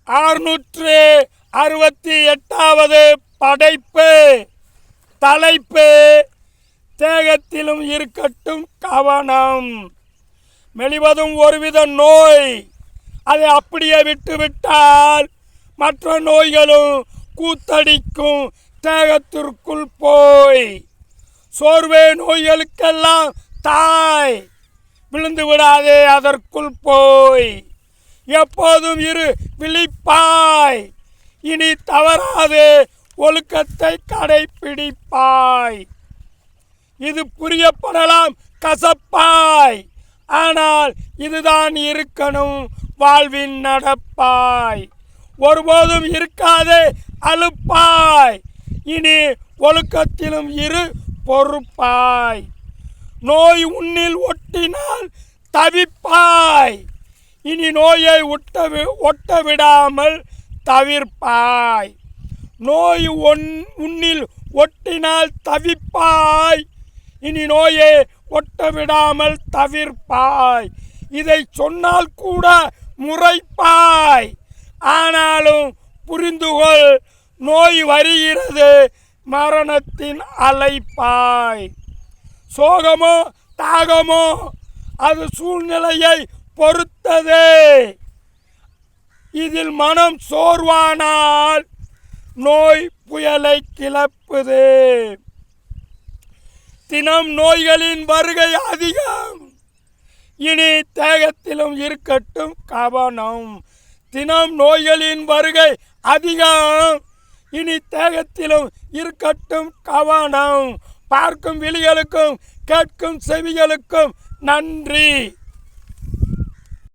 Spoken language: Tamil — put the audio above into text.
668வது படைப்பு. தலைப்பு: தேகத்திலும் இருக்கட்டும் கவனம். மெலிவதும் ஒருவித நோய், அதை அப்படியே விட்டுவிட்டால் மற்ற நோய்களும் கூத்தடிக்கும் தேகத்திற்குள் போய். சோர்வே நோய்களுக்கெல்லாம் தாய், விழுந்து விடாதே அதற்குள் போய். எப்போதும் இரு விழிப்பாய், இனி தவறாது ஒழுக்கத்தை கடைப்பிடிப்பாய். இது புரியப்படலாம் கசப்பாய், ஆனால் இதுதான் இருக்கணும் வாழ்வின் நடப்பாய். ஒருபோதும் இருக்காதே அலுப்பாய், இனி ஒழுக்கத்திலும் இரு பொறுப்பாய். நோய் உன்னில் ஒட்டினால் தவிப்பாய், இனி நோயை ஒட்ட விடாமல் தவிர்ப்பாய். நோய் உன்னில் ஒட்டினால் தவிப்பாய், இனி நோயை ஒட்ட விடாமல் தவிர்ப்பாய். இதை சொன்னால் கூட முறைப்பாய், ஆனாலும் புரிந்துகொள், நோய் வருகிறது மரணத்தின் அலைப்பாய். சோகமோ தாகமோ அது சூழ்நிலையை பொறுத்ததே. இதில் மனம் சோர்வானால் நோய் புயலை கிளப்புது. தினம் நோய்களின் வருகை அதிகம், இனி தேகத்திலும் இருக்கட்டும் கவனம். தினம் நோய்களின் வருகை அதிகம், இனி தேகத்திலும் இருக்கட்டும் கவனம். பார்க்கும் விழிகளுக்கும் கேட்கும் செவிகளுக்கும் நன்றி.